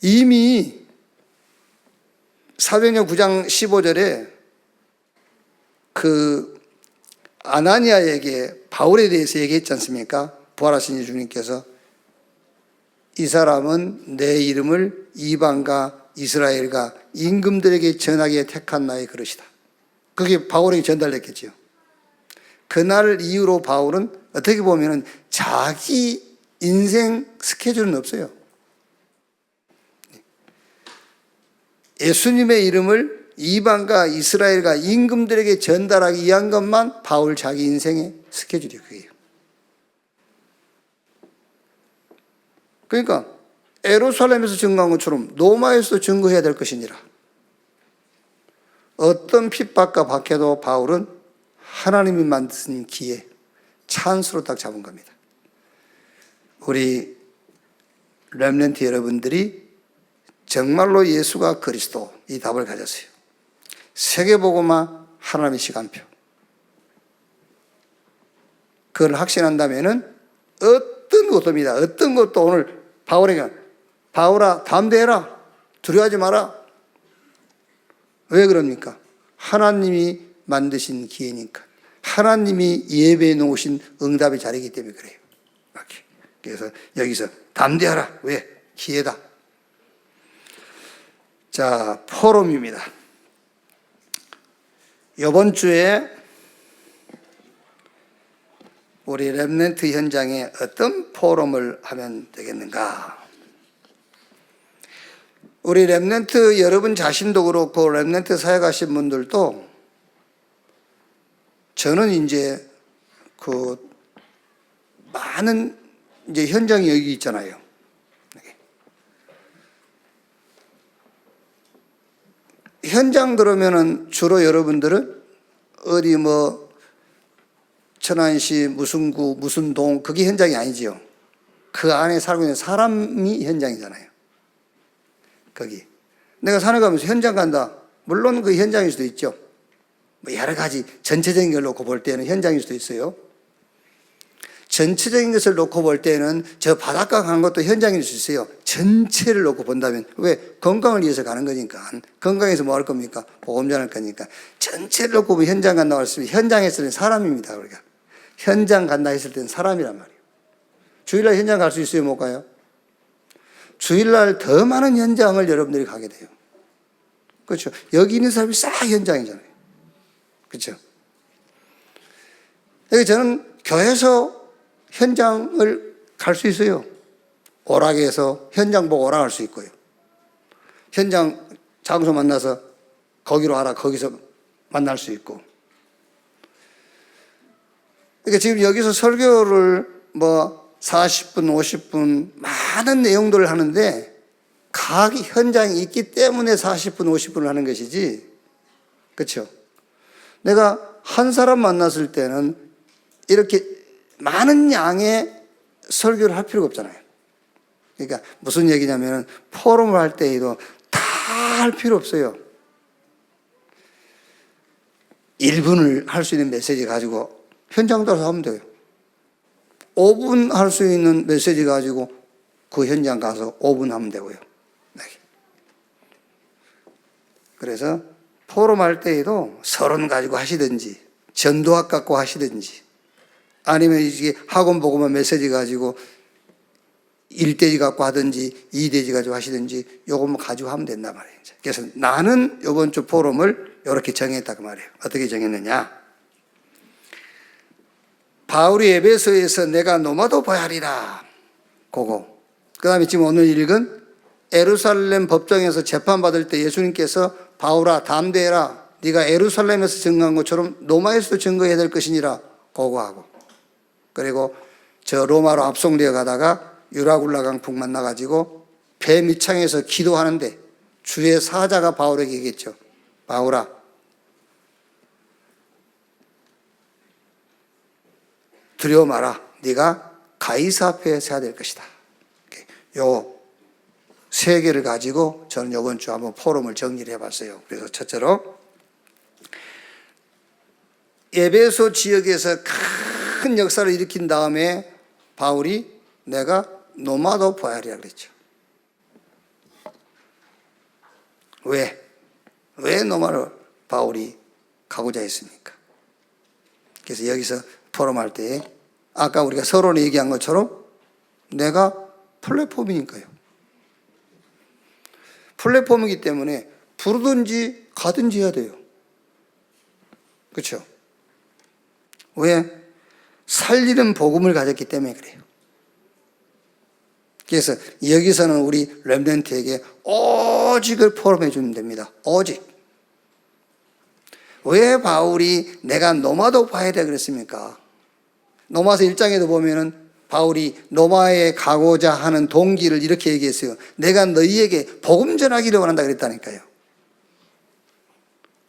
이미 사도행전 9장 15절에 그 아나니아에게 바울에 대해서 얘기했지 않습니까? 부활하신 주님께서 이 사람은 내 이름을 이방과 이스라엘과 임금들에게 전하기에 택한 나의 그릇이다. 그게 바울에게 전달됐겠죠. 그날 이후로 바울은 어떻게 보면 자기 인생 스케줄은 없어요. 예수님의 이름을 이방과 이스라엘과 임금들에게 전달하기 위한 것만 바울 자기 인생의 스케줄이 그게요. 그러니까 예루살렘에서 증거한 것처럼 로마에서도 증거해야 될 것이니라. 어떤 핍박과 박해도 바울은 하나님이 만드신 기회, 찬스로 딱 잡은 겁니다. 우리 렘넌트 여러분들이 정말로 예수가 그리스도 이 답을 가졌어요. 세계복음화 하나님의 시간표. 그걸 확신한다면은 어떤 것도입니다. 어떤 것도 오늘 바울에게 바울아 담대해라. 두려워하지 마라. 왜 그럽니까? 하나님이 만드신 기회니까. 하나님이 예배해 놓으신 응답의 자리이기 때문에 그래요. 그래서 여기서 담대하라. 왜? 기회다. 자, 포럼입니다. 이번 주에 우리 렘넌트 현장에 어떤 포럼을 하면 되겠는가? 우리 렘넌트 여러분 자신도 그렇고 렘넌트 사역하신 분들도 저는 이제 그 많은 이제 현장이 여기 있잖아요. 현장 들어오면은 주로 여러분들은 어디 뭐 천안시 무슨 구 무슨 동 그게 현장이 아니지요. 그 안에 살고 있는 사람이 현장이잖아요. 거기 내가 산에 가면서 현장 간다. 물론 그 현장일 수도 있죠. 뭐 여러 가지 전체적인 걸 놓고 볼 때는 현장일 수도 있어요. 전체적인 것을 놓고 볼 때는 저 바닷가 가는 것도 현장일 수 있어요. 전체를 놓고 본다면. 왜? 건강을 위해서 가는 거니까. 건강에서 뭐 할 겁니까? 보험 전할 거니까. 전체를 놓고 보면 현장 간다고 했으면 현장에서는 사람입니다. 우리가. 현장 간다 했을 때는 사람이란 말이에요. 주일날 현장 갈 수 있어요? 못 가요? 주일날 더 많은 현장을 여러분들이 가게 돼요. 그렇죠? 여기 있는 사람이 싹 현장이잖아요. 그렇죠? 여기 저는 교회에서 현장을 갈 수 있어요. 오락에서 현장 보고 오락할 수 있고요. 현장 장소 만나서 거기로 와라 거기서 만날 수 있고. 그러니까 지금 여기서 설교를 뭐 40분, 50분 많은 내용들을 하는데 각 현장이 있기 때문에 40분, 50분을 하는 것이지. 그렇죠? 내가 한 사람 만났을 때는 이렇게 많은 양의 설교를 할 필요가 없잖아요. 그러니까 무슨 얘기냐면 포럼을 할 때에도 다 할 필요 없어요. 1분을 할 수 있는 메시지 가지고 현장 따라서 하면 돼요. 5분 할 수 있는 메시지 가지고 그 현장 가서 5분 하면 되고요. 그래서 포럼 할 때에도 서론 가지고 하시든지 전도학 갖고 하시든지 아니면 이게 학원 보고만 메시지 가지고 1대지 갖고 하든지 2대지 가지고 하시든지 요것만 가지고 하면 된단 말이에요. 그래서 나는 이번 주 포럼을 이렇게 정했다 그 말이에요. 어떻게 정했느냐? 바울이 에베소에서 내가 노마도 봐야 하리라. 그거. 그 다음에 지금 오늘 읽은 예루살렘 법정에서 재판받을 때 예수님께서 바울아 담대해라. 네가 예루살렘에서 증거한 것처럼 로마에서도 증거해야 될 것이니라. 그거 하고. 그리고 저 로마로 압송되어 가다가 유라굴라 강풍 만나가지고 배 밑창에서 기도하는데 주의 사자가 바울에게 얘기했죠. 바울아, 두려워 마라. 네가 가이사 앞에 서야 될 것이다. 요 세 개를 가지고 저는 이번 주 한번 포럼을 정리를 해봤어요. 그래서 첫째로 에베소 지역에서 큰 역사를 일으킨 다음에 바울이 내가 노마도 보야리라 그랬죠. 왜 노마를 바울이 가고자 했습니까? 그래서 여기서 포럼할 때 아까 우리가 서론에 얘기한 것처럼 내가 플랫폼이니까요. 플랫폼이기 때문에 부르든지 가든지 해야 돼요. 그렇죠? 왜? 살리는 복음을 가졌기 때문에 그래요. 그래서 여기서는 우리 렘넌트에게 오직을 포럼해 주면 됩니다. 오직. 왜 바울이 내가 노마도 봐야 돼 그랬습니까? 로마서 1장에도 보면은 바울이 로마에 가고자 하는 동기를 이렇게 얘기했어요. 내가 너희에게 복음 전하기를 원한다 그랬다니까요.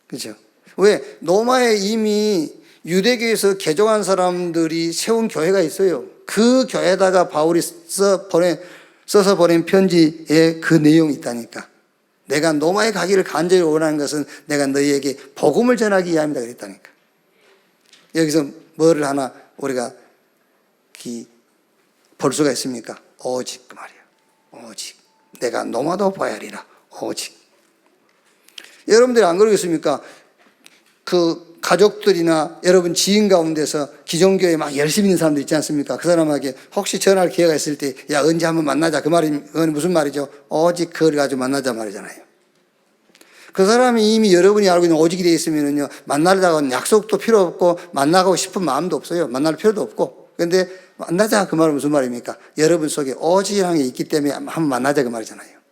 그렇죠? 왜? 로마에 이미 유대교에서 개종한 사람들이 세운 교회가 있어요. 그 교회에다가 바울이 써서 보낸 편지에 그 내용이 있다니까. 내가 로마에 가기를 간절히 원하는 것은 내가 너희에게 복음을 전하기 위함이다 그랬다니까. 여기서 뭐를 하나 우리가 볼 수가 있습니까? 오직 그 말이에요. 오직. 내가 노마도 봐야 하리라. 오직. 여러분들이 안 그러겠습니까? 그 가족들이나 여러분 지인 가운데서 기존교회에 막 열심히 있는 사람들 있지 않습니까? 그 사람에게 혹시 전화할 기회가 있을 때, 야, 언제 한번 만나자. 그 말이, 그건 무슨 말이죠? 오직 그걸 가지고 만나자 말이잖아요. 그 사람이 이미 여러분이 알고 있는 오직이 되어 있으면요, 만나려다가 약속도 필요 없고, 만나고 싶은 마음도 없어요. 만날 필요도 없고. 근데 만나자. 그 말은 무슨 말입니까? 여러분 속에 오직이라는 게 있기 때문에 한번 만나자. 그 말이잖아요.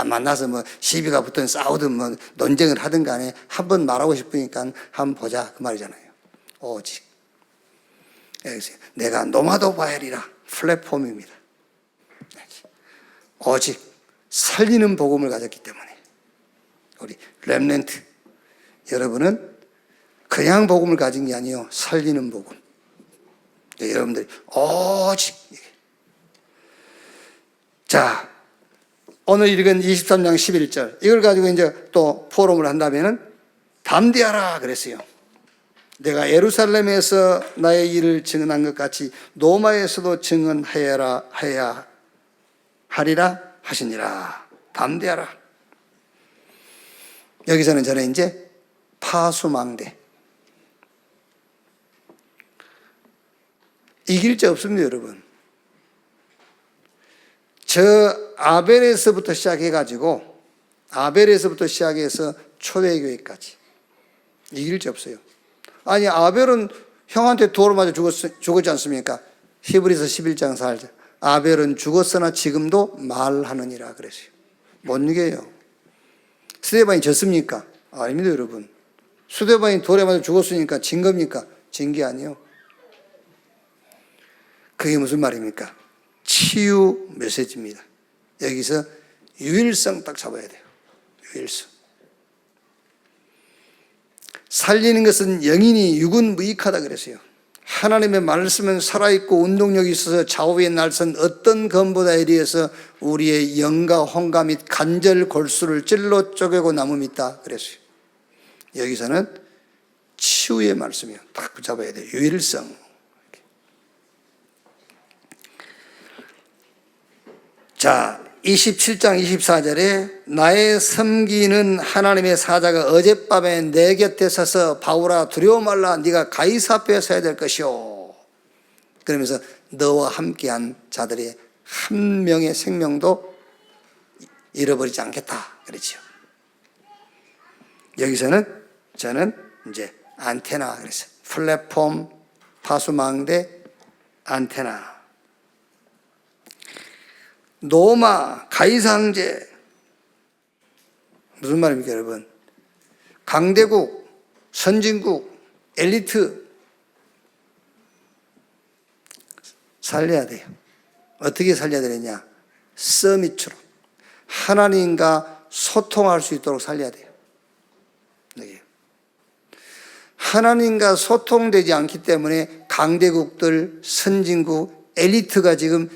만나서 뭐 시비가 붙든 싸우든 뭐 논쟁을 하든 간에 한번 말하고 싶으니까 한번 보자 그 말이잖아요. 오직. 내가 노마도 바야리라 플랫폼입니다. 오직 살리는 복음을 가졌기 때문에 우리 렘넌트 여러분은 그냥 복음을 가진 게 아니에요. 살리는 복음. 여러분들이 오직. 자, 오늘 읽은 23장 11절 이걸 가지고 이제 또 포럼을 한다면은 담대하라 그랬어요. 내가 예루살렘에서 나의 일을 증언한 것 같이 로마에서도 증언하여야 하리라 하시니라. 담대하라. 여기서는 저는 이제 파수망대. 이길 자 없습니다, 여러분. 저 아벨에서부터 시작해가지고 아벨에서부터 시작해서 초대교회까지 이길 자 없어요. 아니 아벨은 형한테 돌을 맞아 죽었지 않습니까? 히브리서 11장 4절 아벨은 죽었으나 지금도 말하느니라 그랬어요. 못 이겨요. 스데반이 졌습니까? 아닙니다, 여러분. 스데반이 돌에 맞아 죽었으니까 진 겁니까? 진 게 아니에요. 그게 무슨 말입니까? 치유 메시지입니다. 여기서 유일성 딱 잡아야 돼요. 유일성. 살리는 것은 영인이 육은 무익하다 그랬어요. 하나님의 말씀은 살아있고 운동력이 있어서 좌우의 날선 어떤 검보다 이리해서 우리의 영과 혼과 및 관절 골수를 찔러 쪼개고 남음이 있다 그랬어요. 여기서는 치유의 말씀이에요. 딱 붙잡아야 돼요. 유일성. 자, 27장 24절에 나의 섬기는 하나님의 사자가 어젯밤에 내 곁에 서서 바울아 두려워 말라 네가 가이사 앞에 서야 될 것이오. 그러면서 너와 함께한 자들의 한 명의 생명도 잃어버리지 않겠다 그랬죠. 여기서는 저는 이제 안테나 그랬어요. 플랫폼, 파수망대, 안테나. 노마, 가이사항제. 무슨 말입니까, 여러분? 강대국, 선진국, 엘리트 살려야 돼요. 어떻게 살려야 되느냐? 서밋으로. 하나님과 소통할 수 있도록 살려야 돼요. 네. 하나님과 소통되지 않기 때문에 강대국들, 선진국, 엘리트가 지금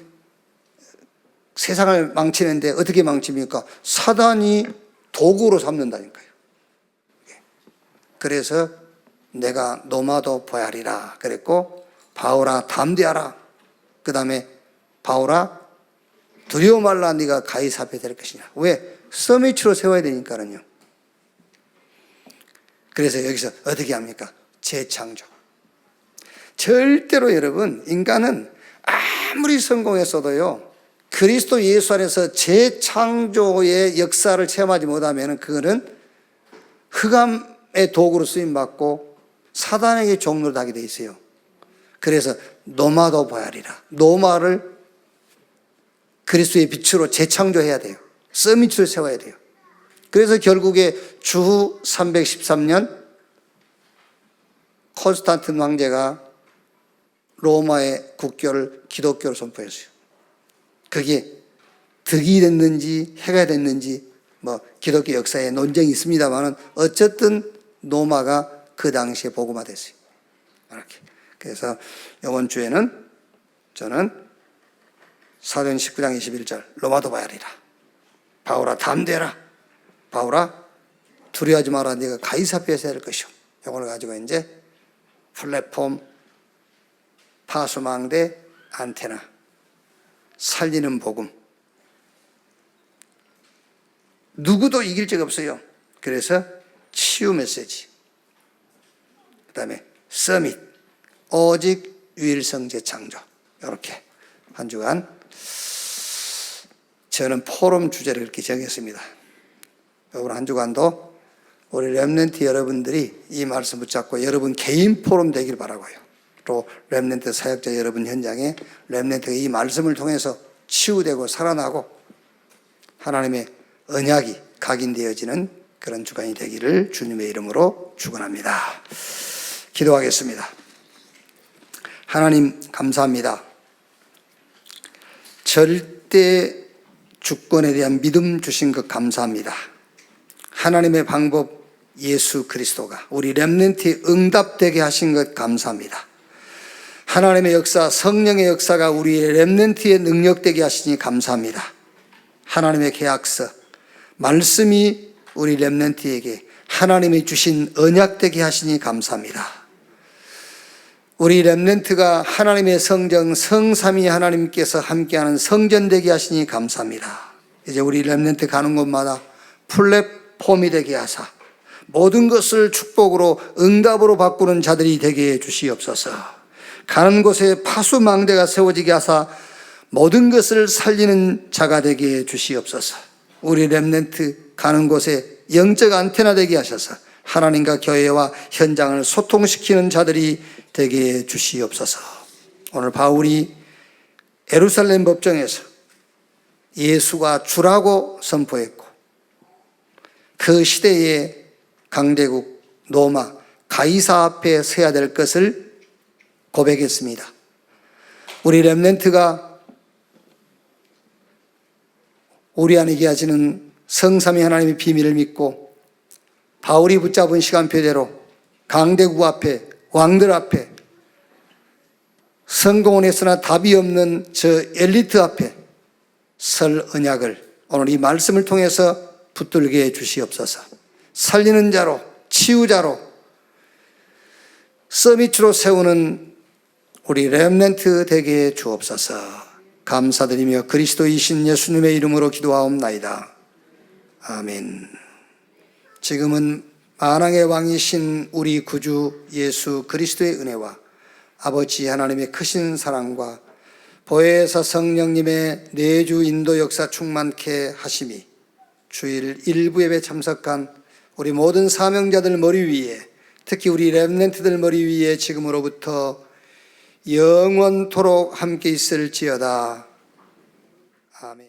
세상을 망치는데 어떻게 망칩니까? 사단이 도구로 삼는다니까요. 그래서 내가 노마도 보야리라 그랬고, 바울아 담대하라. 그 다음에 바울아 두려워 말라. 네가 가이사 앞에 될 것이냐. 왜? 서밋으로 세워야 되니까요. 그래서 여기서 어떻게 합니까? 재창조. 절대로 여러분, 인간은 아무리 성공했어도요, 그리스도 예수 안에서 재창조의 역사를 체험하지 못하면 그거는 흑암의 도구로 쓰임받고 사단에게 종로를 하게 돼 있어요. 그래서 노마도 보야리라. 노마를 그리스도의 빛으로 재창조해야 돼요. 서밋으로 세워야 돼요. 그래서 결국에 주후 313년 콘스탄틴 황제가 로마의 국교를 기독교로 선포했어요. 그게 득이 됐는지 해가 됐는지 뭐 기독교 역사에 논쟁이 있습니다만 어쨌든 노마가 그 당시에 복음화됐어요. 이렇게. 그래서 이번 주에는 저는 사도행 19장 21절 로마도 보야리라. 바울아 담대라. 바울아 두려워하지 마라. 네가 가이사 앞에서 해야 할 것이오. 이걸 가지고 이제 플랫폼, 파수망대, 안테나, 살리는 복음. 누구도 이길 적 없어요. 그래서 치유 메시지. 그 다음에 서밋, 오직 유일성 재창조. 이렇게 한 주간 저는 포럼 주제를 이렇게 정했습니다. 이번 한 주간도 우리 렘넌트 여러분들이 이 말씀 붙잡고 여러분 개인 포럼 되길 바라고요. 또 렘넌트 사역자 여러분 현장에 렘넌트가 이 말씀을 통해서 치유되고 살아나고 하나님의 언약이 각인되어지는 그런 주간이 되기를 주님의 이름으로 축원합니다. 기도하겠습니다. 하나님 감사합니다. 절대 주권에 대한 믿음 주신 것 감사합니다. 하나님의 방법 예수 그리스도가 우리 렘넌트에 응답되게 하신 것 감사합니다. 하나님의 역사, 성령의 역사가 우리의 렘넌트에 능력되게 하시니 감사합니다. 하나님의 계약서, 말씀이 우리 렘넌트에게 하나님이 주신 언약되게 하시니 감사합니다. 우리 렘넌트가 하나님의 성정, 성삼위 하나님께서 함께하는 성전되게 하시니 감사합니다. 이제 우리 렘넌트 가는 곳마다 플랫폼이 되게 하사 모든 것을 축복으로 응답으로 바꾸는 자들이 되게 해 주시옵소서. 가는 곳에 파수망대가 세워지게 하사 모든 것을 살리는 자가 되게 해 주시옵소서. 우리 렘넌트 가는 곳에 영적 안테나 되게 하셔서 하나님과 교회와 현장을 소통시키는 자들이 되게 해 주시옵소서. 오늘 바울이 예루살렘 법정에서 예수가 주라고 선포했고 그 시대의 강대국 로마 가이사 앞에 서야 될 것을 고백했습니다. 우리 렘넌트가 우리 안에 계시는 성삼위 하나님의 비밀을 믿고 바울이 붙잡은 시간표대로 강대국 앞에 왕들 앞에 성공은 했으나 답이 없는 저 엘리트 앞에 설 언약을 오늘 이 말씀을 통해서 붙들게 해 주시옵소서. 살리는 자로 치유자로 서밋으로 세우는 우리 렘넌트 되게 해 주옵소서. 감사드리며 그리스도이신 예수님의 이름으로 기도하옵나이다. 아멘. 지금은 만왕의 왕이신 우리 구주 예수 그리스도의 은혜와 아버지 하나님의 크신 사랑과 보혜사 성령님의 내주 인도 역사 충만케 하심이 주일 일부 예배 참석한 우리 모든 사명자들 머리 위에, 특히 우리 렘넌트들 머리 위에 지금으로부터 영원토록 함께 있을지어다. 아멘.